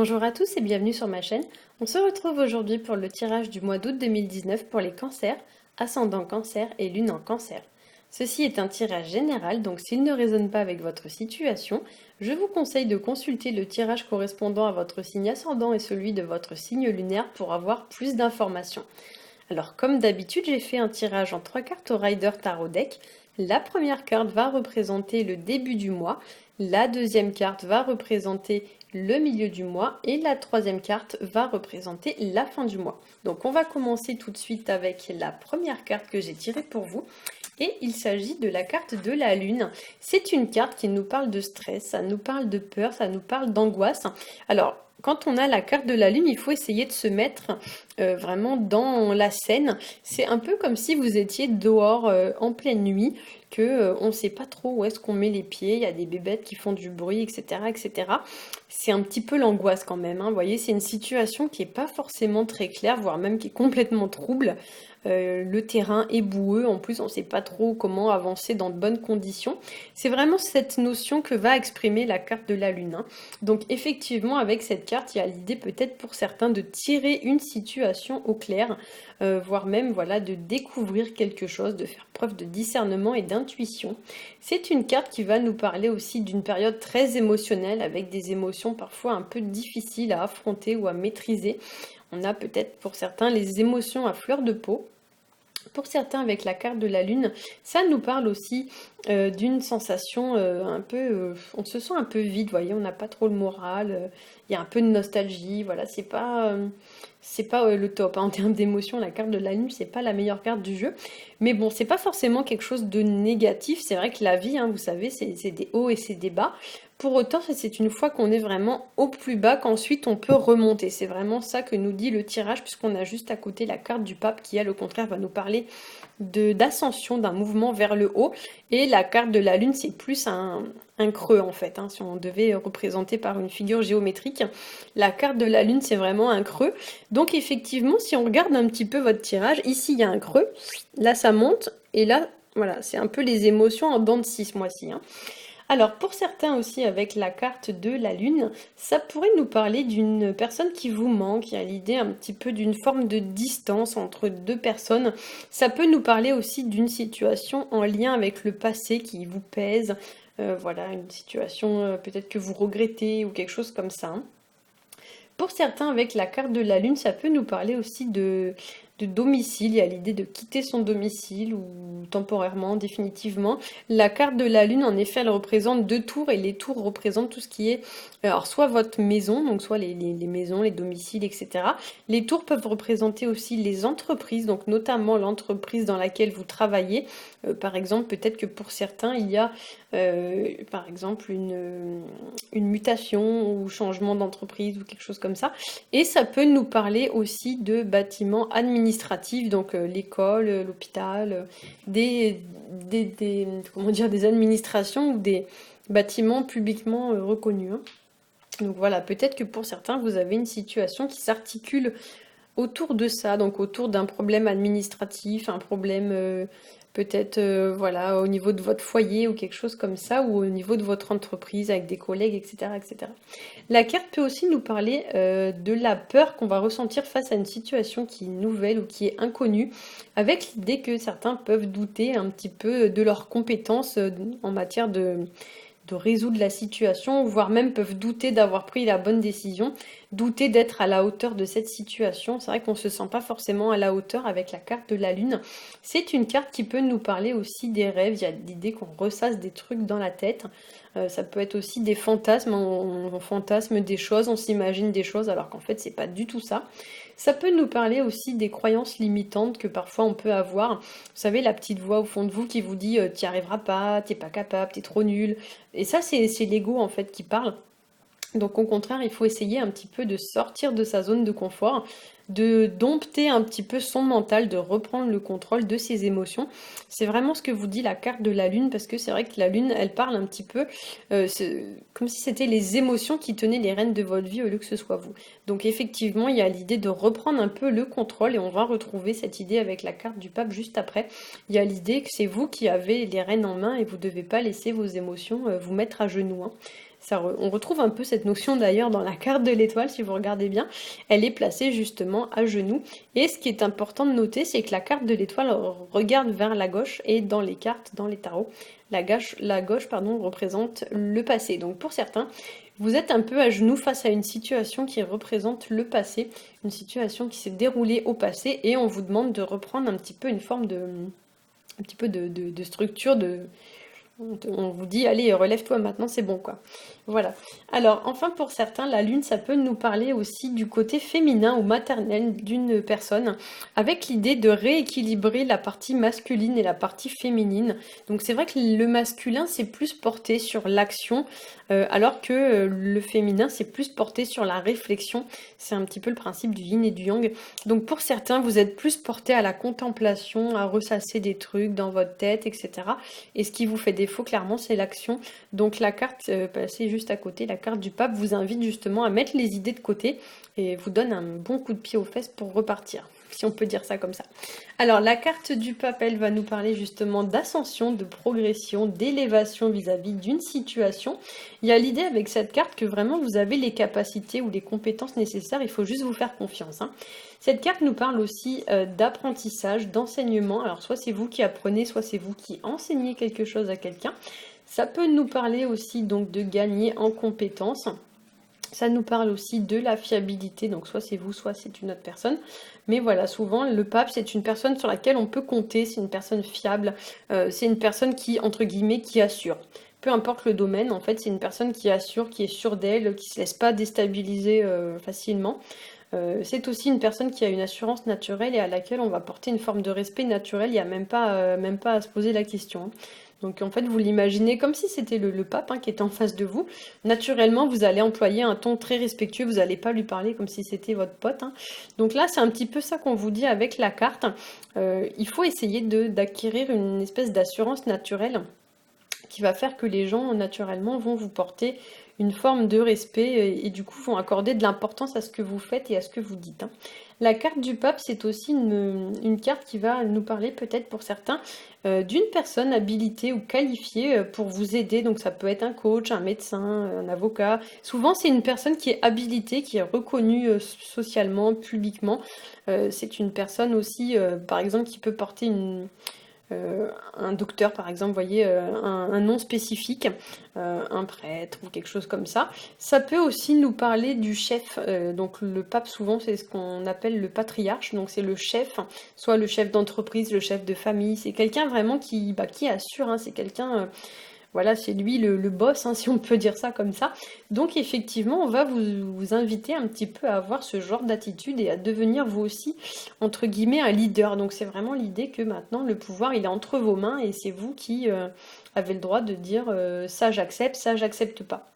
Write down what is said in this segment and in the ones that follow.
Bonjour à tous et bienvenue sur ma chaîne. On se retrouve aujourd'hui pour le tirage du mois d'août 2019 pour les cancers, ascendant cancer et lune en cancer. Ceci est un tirage général, donc s'il ne résonne pas avec votre situation, je vous conseille de consulter le tirage correspondant à votre signe ascendant et celui de votre signe lunaire pour avoir plus d'informations. Alors comme d'habitude, j'ai fait un tirage en 3 cartes au Rider Tarot Deck. La première carte va représenter le début du mois, la deuxième carte va représenter le milieu du mois et la troisième carte va représenter la fin du mois. Donc on va commencer tout de suite avec la première carte que j'ai tirée pour vous. Et il s'agit de la carte de la lune. C'est une carte qui nous parle de stress, ça nous parle de peur, ça nous parle d'angoisse. Alors, quand on a la carte de la lune, il faut essayer de se mettre vraiment dans la scène. C'est un peu comme si vous étiez dehors en pleine nuit, que on ne sait pas trop où est-ce qu'on met les pieds, il y a des bébêtes qui font du bruit, etc. etc. C'est un petit peu l'angoisse quand même, hein. Vous voyez, c'est une situation qui n'est pas forcément très claire, voire même qui est complètement trouble. Le terrain est boueux, en plus on ne sait pas trop comment avancer dans de bonnes conditions. C'est vraiment cette notion que va exprimer la carte de la lune, hein. Donc effectivement avec cette carte, il y a l'idée peut-être pour certains de tirer une situation au clair, voire même voilà, de découvrir quelque chose, de faire preuve de discernement et d'intuition. C'est une carte qui va nous parler aussi d'une période très émotionnelle, avec des émotions parfois un peu difficiles à affronter ou à maîtriser. On a peut-être pour certains les émotions à fleur de peau. Pour certains, avec la carte de la lune, ça nous parle aussi d'une sensation un peu... on se sent un peu vide, vous voyez, on n'a pas trop le moral, il y a un peu de nostalgie, voilà, c'est pas le top, hein, en termes d'émotion, la carte de la lune, c'est pas la meilleure carte du jeu. Mais bon, c'est pas forcément quelque chose de négatif, c'est vrai que la vie, hein, vous savez, c'est des hauts et c'est des bas. Pour autant, c'est une fois qu'on est vraiment au plus bas qu'ensuite on peut remonter. C'est vraiment ça que nous dit le tirage, puisqu'on a juste à côté la carte du pape qui, elle, au contraire, va nous parler d'ascension, d'un mouvement vers le haut. Et la carte de la lune, c'est plus un creux en fait, hein, si on devait représenter par une figure géométrique. La carte de la lune, c'est vraiment un creux. Donc effectivement, si on regarde un petit peu votre tirage, ici il y a un creux, là ça monte, et là, voilà, c'est un peu les émotions en dents de scie ce mois-ci, hein. Alors pour certains aussi avec la carte de la lune, ça pourrait nous parler d'une personne qui vous manque, il y a l'idée un petit peu d'une forme de distance entre deux personnes. Ça peut nous parler aussi d'une situation en lien avec le passé qui vous pèse, voilà, une situation peut-être que vous regrettez ou quelque chose comme ça, hein. Pour certains, avec la carte de la lune, ça peut nous parler aussi de domicile. Il y a l'idée de quitter son domicile ou temporairement, définitivement. La carte de la lune, en effet, elle représente deux tours et les tours représentent tout ce qui est, alors soit votre maison, donc soit les maisons, les domiciles, etc. Les tours peuvent représenter aussi les entreprises, donc notamment l'entreprise dans laquelle vous travaillez. Par exemple, peut-être que pour certains, il y a par exemple une mutation ou changement d'entreprise ou quelque chose comme ça. Et ça peut nous parler aussi de bâtiments administratifs, donc l'école, l'hôpital, comment dire, des administrations ou des bâtiments publiquement reconnus, hein. Donc voilà, peut-être que pour certains, vous avez une situation qui s'articule autour de ça, donc autour d'un problème administratif, un problème peut-être voilà, au niveau de votre foyer ou quelque chose comme ça, ou au niveau de votre entreprise avec des collègues, etc. etc. La carte peut aussi nous parler de la peur qu'on va ressentir face à une situation qui est nouvelle ou qui est inconnue, avec l'idée que certains peuvent douter un petit peu de leurs compétences en matière de résoudre la situation, voire même peuvent douter d'avoir pris la bonne décision, douter d'être à la hauteur de cette situation. C'est vrai qu'on ne se sent pas forcément à la hauteur avec la carte de la lune. C'est une carte qui peut nous parler aussi des rêves. Il y a l'idée qu'on ressasse des trucs dans la tête. Ça peut être aussi des fantasmes. On fantasme des choses, on s'imagine des choses, alors qu'en fait, c'est pas du tout ça. Ça peut nous parler aussi des croyances limitantes que parfois on peut avoir. Vous savez, la petite voix au fond de vous qui vous dit t'y arriveras pas, t'es pas capable, t'es trop nul. Et ça, c'est l'ego en fait qui parle. Donc au contraire, il faut essayer un petit peu de sortir de sa zone de confort, de dompter un petit peu son mental, de reprendre le contrôle de ses émotions. C'est vraiment ce que vous dit la carte de la lune, parce que c'est vrai que la lune, elle parle un petit peu comme si c'était les émotions qui tenaient les rênes de votre vie au lieu que ce soit vous. Donc effectivement, il y a l'idée de reprendre un peu le contrôle, et on va retrouver cette idée avec la carte du pape juste après. Il y a l'idée que c'est vous qui avez les rênes en main et vous ne devez pas laisser vos émotions vous mettre à genoux, hein. On retrouve un peu cette notion d'ailleurs dans la carte de l'étoile, si vous regardez bien. Elle est placée justement à genoux. Et ce qui est important de noter, c'est que la carte de l'étoile regarde vers la gauche et dans les cartes, dans les tarots, la gauche pardon, représente le passé. Donc pour certains, vous êtes un peu à genoux face à une situation qui représente le passé, une situation qui s'est déroulée au passé et on vous demande de reprendre un petit peu une forme de structure, on vous dit, allez, relève-toi maintenant, c'est bon, quoi. Voilà. Alors, enfin, pour certains, la lune, ça peut nous parler aussi du côté féminin ou maternel d'une personne, avec l'idée de rééquilibrer la partie masculine et la partie féminine. Donc, c'est vrai que le masculin, c'est plus porté sur l'action, alors que le féminin, c'est plus porté sur la réflexion. C'est un petit peu le principe du yin et du yang. Donc, pour certains, vous êtes plus porté à la contemplation, à ressasser des trucs dans votre tête, etc. Et ce qui vous fait défaut, clairement, c'est l'action. Donc la carte passée juste à côté, la carte du pape, vous invite justement à mettre les idées de côté et vous donne un bon coup de pied aux fesses pour repartir, si on peut dire ça comme ça. Alors la carte du pape, elle va nous parler justement d'ascension, de progression, d'élévation vis-à-vis d'une situation. Il y a l'idée avec cette carte que vraiment vous avez les capacités ou les compétences nécessaires, il faut juste vous faire confiance, hein. Cette carte nous parle aussi d'apprentissage, d'enseignement. Alors soit c'est vous qui apprenez, soit c'est vous qui enseignez quelque chose à quelqu'un. Ça peut nous parler aussi donc de gagner en compétences. Ça nous parle aussi de la fiabilité, donc soit c'est vous, soit c'est une autre personne. Mais voilà, souvent le pape, c'est une personne sur laquelle on peut compter, c'est une personne fiable, c'est une personne qui, entre guillemets, qui assure. Peu importe le domaine, en fait, c'est une personne qui assure, qui est sûre d'elle, qui ne se laisse pas déstabiliser facilement. C'est aussi une personne qui a une assurance naturelle et à laquelle on va porter une forme de respect naturel, il n'y a même pas à se poser la question, hein. Donc en fait, vous l'imaginez comme si c'était le pape, hein, qui était en face de vous. Naturellement, vous allez employer un ton très respectueux, vous n'allez pas lui parler comme si c'était votre pote, hein. Donc là, c'est un petit peu ça qu'on vous dit avec la carte. Il faut essayer d'acquérir une espèce d'assurance naturelle qui va faire que les gens, naturellement, vont vous porter une forme de respect et du coup vont accorder de l'importance à ce que vous faites et à ce que vous dites, hein. La carte du pape, c'est aussi une carte qui va nous parler peut-être pour certains d'une personne habilitée ou qualifiée pour vous aider. Donc ça peut être un coach, un médecin, un avocat. Souvent c'est une personne qui est habilitée, qui est reconnue socialement, publiquement. C'est une personne aussi, par exemple, qui peut porter un docteur par exemple, vous voyez, un nom spécifique, un prêtre ou quelque chose comme ça. Ça peut aussi nous parler du chef, donc le pape souvent c'est ce qu'on appelle le patriarche, donc c'est le chef, soit le chef d'entreprise, le chef de famille, c'est quelqu'un vraiment qui assure, hein, c'est quelqu'un... voilà, c'est lui le boss, hein, si on peut dire ça comme ça. Donc effectivement, on va vous inviter un petit peu à avoir ce genre d'attitude et à devenir vous aussi, entre guillemets, un leader. Donc c'est vraiment l'idée que maintenant, le pouvoir, il est entre vos mains et c'est vous qui avez le droit de dire ça j'accepte pas.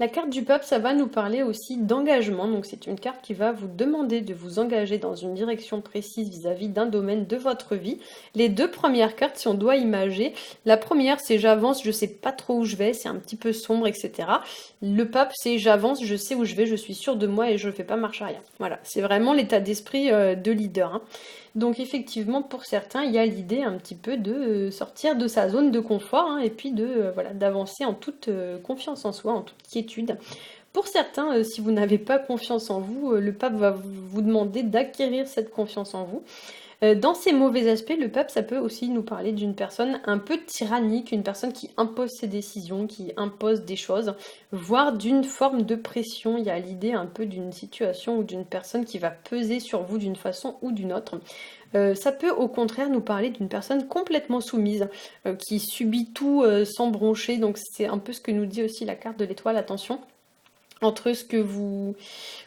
La carte du pape, ça va nous parler aussi d'engagement. Donc c'est une carte qui va vous demander de vous engager dans une direction précise vis-à-vis d'un domaine de votre vie. Les deux premières cartes, si on doit imager, la première c'est j'avance, je sais pas trop où je vais, c'est un petit peu sombre, etc. Le pape c'est j'avance, je sais où je vais, je suis sûre de moi et je ne fais pas marche arrière. Voilà, c'est vraiment l'état d'esprit de leader, hein. Donc effectivement, pour certains, il y a l'idée un petit peu de sortir de sa zone de confort, hein, et puis voilà, d'avancer en toute confiance en soi, en toute quiétude. Pour certains, si vous n'avez pas confiance en vous, le pape va vous demander d'acquérir cette confiance en vous. Dans ces mauvais aspects, le pape, ça peut aussi nous parler d'une personne un peu tyrannique, une personne qui impose ses décisions, qui impose des choses, voire d'une forme de pression. Il y a l'idée un peu d'une situation ou d'une personne qui va peser sur vous d'une façon ou d'une autre. Ça peut au contraire nous parler d'une personne complètement soumise, qui subit tout sans broncher, donc c'est un peu ce que nous dit aussi la carte de l'étoile, attention. Entre ce que vous,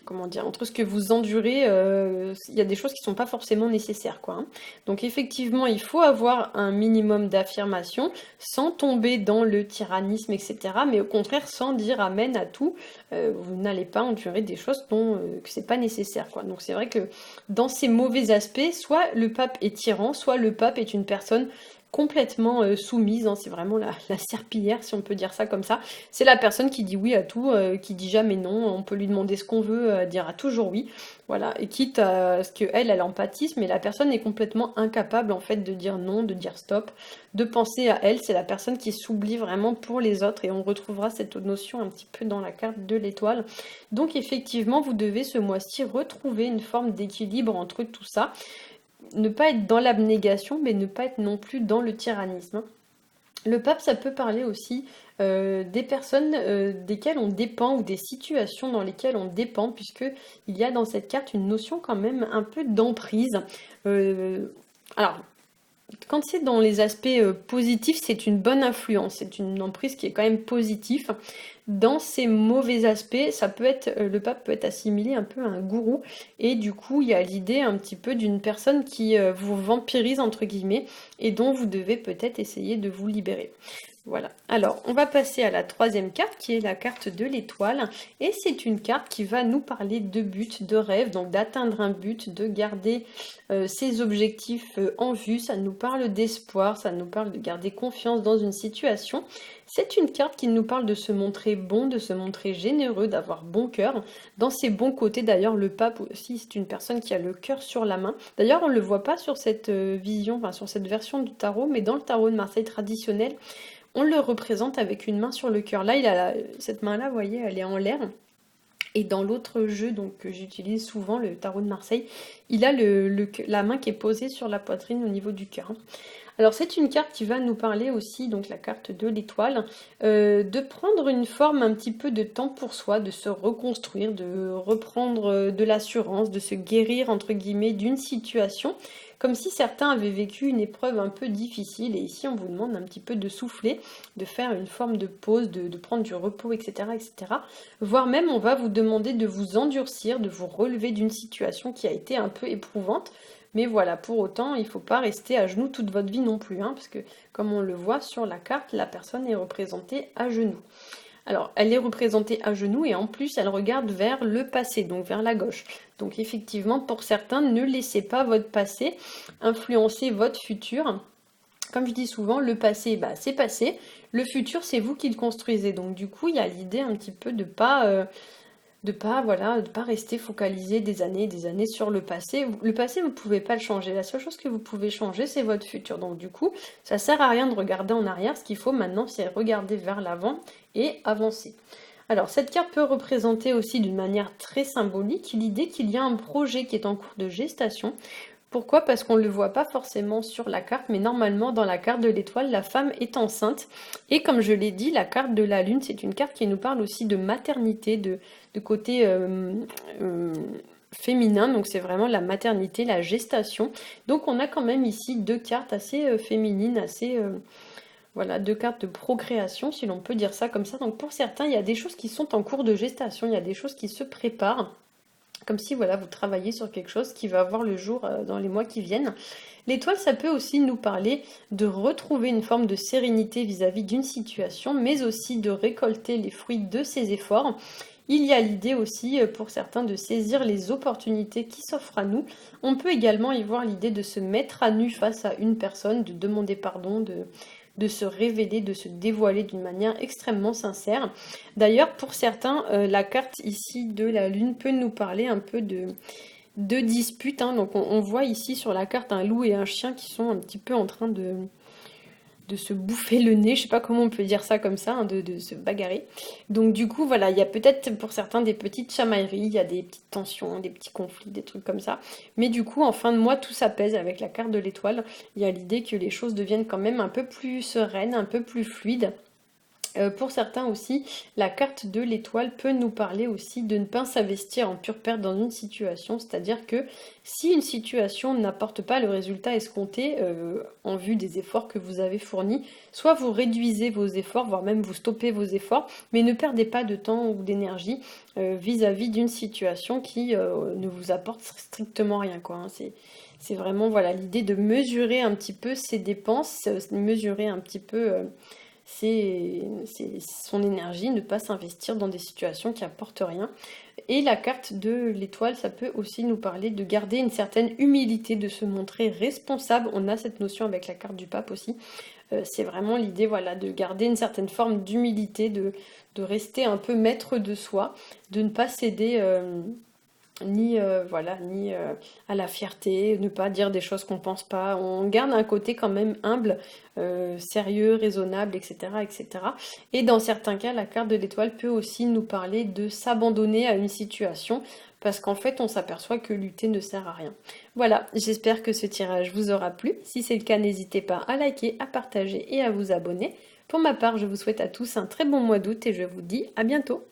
entre ce que vous endurez, il y a des choses qui ne sont pas forcément nécessaires, quoi, hein. Donc effectivement, il faut avoir un minimum d'affirmation, sans tomber dans le tyrannisme, etc. Mais au contraire, sans dire amen à tout, vous n'allez pas endurer des choses que c'est pas nécessaire, quoi. Donc c'est vrai que dans ces mauvais aspects, soit le pape est tyran, soit le pape est une personne complètement soumise, hein, c'est vraiment la serpillière, si on peut dire ça comme ça. C'est la personne qui dit oui à tout, qui dit jamais non, on peut lui demander ce qu'on veut, elle dira toujours oui. Voilà, et quitte à ce qu'elle empathise, mais la personne est complètement incapable en fait de dire non, de dire stop, de penser à elle. C'est la personne qui s'oublie vraiment pour les autres et on retrouvera cette notion un petit peu dans la carte de l'étoile. Donc effectivement, vous devez ce mois-ci retrouver une forme d'équilibre entre tout ça. Ne pas être dans l'abnégation, mais ne pas être non plus dans le tyrannisme. Le pape, ça peut parler aussi des personnes desquelles on dépend ou des situations dans lesquelles on dépend, puisque il y a dans cette carte une notion quand même un peu d'emprise. Alors, quand c'est dans les aspects positifs, c'est une bonne influence, c'est une emprise qui est quand même positive. Dans ces mauvais aspects, ça peut être, le pape peut être assimilé un peu à un gourou, et du coup, il y a l'idée un petit peu d'une personne qui vous vampirise, entre guillemets, et dont vous devez peut-être essayer de vous libérer. Voilà. Alors, on va passer à la troisième carte, qui est la carte de l'étoile. Et c'est une carte qui va nous parler de but, de rêve, donc d'atteindre un but, de garder ses objectifs en vue. Ça nous parle d'espoir, ça nous parle de garder confiance dans une situation. C'est une carte qui nous parle de se montrer bon, de se montrer généreux, d'avoir bon cœur. Dans ses bons côtés, d'ailleurs, le pape aussi, c'est une personne qui a le cœur sur la main. D'ailleurs, on ne le voit pas sur cette vision, enfin sur cette version du tarot, mais dans le tarot de Marseille traditionnel, on le représente avec une main sur le cœur. Là, il a cette main-là, vous voyez, elle est en l'air. Et dans l'autre jeu donc, que j'utilise souvent, le tarot de Marseille, il a la main qui est posée sur la poitrine au niveau du cœur. Alors c'est une carte qui va nous parler aussi, donc la carte de l'étoile, de prendre une forme un petit peu de temps pour soi, de se reconstruire, de reprendre de l'assurance, de se guérir entre guillemets d'une situation, comme si certains avaient vécu une épreuve un peu difficile, et ici on vous demande un petit peu de souffler, de faire une forme de pause, de prendre du repos, etc., etc. Voire même on va vous demander de vous endurcir, de vous relever d'une situation qui a été un peu éprouvante. Mais voilà, pour autant, il ne faut pas rester à genoux toute votre vie non plus, hein, parce que comme on le voit sur la carte, la personne est représentée à genoux. Alors, elle est représentée à genoux et en plus, elle regarde vers le passé, donc vers la gauche. Donc effectivement, pour certains, ne laissez pas votre passé influencer votre futur. Comme je dis souvent, le passé, c'est passé. Le futur, c'est vous qui le construisez. Donc du coup, il y a l'idée un petit peu de pas voilà, de pas rester focalisé des années et des années sur le passé. Le passé, vous ne pouvez pas le changer. La seule chose que vous pouvez changer, c'est votre futur. Donc du coup, ça sert à rien de regarder en arrière. Ce qu'il faut maintenant, c'est regarder vers l'avant et avancer. Alors, cette carte peut représenter aussi d'une manière très symbolique l'idée qu'il y a un projet qui est en cours de gestation. Pourquoi? Parce qu'on ne le voit pas forcément sur la carte, mais normalement dans la carte de l'étoile, la femme est enceinte. Et comme je l'ai dit, la carte de la lune, c'est une carte qui nous parle aussi de maternité, de côté féminin, donc c'est vraiment la maternité, la gestation. Donc on a quand même ici deux cartes assez féminines, assez... voilà, deux cartes de procréation, si l'on peut dire ça comme ça. Donc pour certains, il y a des choses qui sont en cours de gestation, il y a des choses qui se préparent. Comme si voilà, vous travaillez sur quelque chose qui va avoir le jour dans les mois qui viennent. L'étoile, ça peut aussi nous parler de retrouver une forme de sérénité vis-à-vis d'une situation, mais aussi de récolter les fruits de ses efforts. Il y a l'idée aussi pour certains de saisir les opportunités qui s'offrent à nous. On peut également y voir l'idée de se mettre à nu face à une personne, de demander pardon, de se révéler, de se dévoiler d'une manière extrêmement sincère. D'ailleurs, pour certains, la carte ici de la lune peut nous parler un peu de disputes, hein. Donc on voit ici sur la carte un loup et un chien qui sont un petit peu en train de se bouffer le nez, je sais pas comment on peut dire ça comme ça, hein, de se bagarrer. Donc du coup, voilà, il y a peut-être pour certains des petites chamailleries, il y a des petites tensions, des petits conflits, des trucs comme ça. Mais du coup, en fin de mois, tout s'apaise avec la carte de l'étoile. Il y a l'idée que les choses deviennent quand même un peu plus sereines, un peu plus fluides. Pour certains aussi, la carte de l'étoile peut nous parler aussi de ne pas s'investir en pure perte dans une situation, c'est-à-dire que si une situation n'apporte pas le résultat escompté en vue des efforts que vous avez fournis, soit vous réduisez vos efforts, voire même vous stoppez vos efforts, mais ne perdez pas de temps ou d'énergie vis-à-vis d'une situation qui ne vous apporte strictement rien, quoi, hein. C'est vraiment voilà, l'idée de mesurer un petit peu ses dépenses, mesurer un petit peu c'est son énergie, ne pas s'investir dans des situations qui apportent rien. Et la carte de l'étoile, ça peut aussi nous parler de garder une certaine humilité, de se montrer responsable. On a cette notion avec la carte du pape aussi. C'est vraiment l'idée, voilà, de garder une certaine forme d'humilité, de rester un peu maître de soi, de ne pas céder ni à la fierté, ne pas dire des choses qu'on pense pas. On garde un côté quand même humble, sérieux, raisonnable, etc., etc. Et dans certains cas, la carte de l'étoile peut aussi nous parler de s'abandonner à une situation, parce qu'en fait, on s'aperçoit que lutter ne sert à rien. Voilà, j'espère que ce tirage vous aura plu. Si c'est le cas, n'hésitez pas à liker, à partager et à vous abonner. Pour ma part, je vous souhaite à tous un très bon mois d'août et je vous dis à bientôt.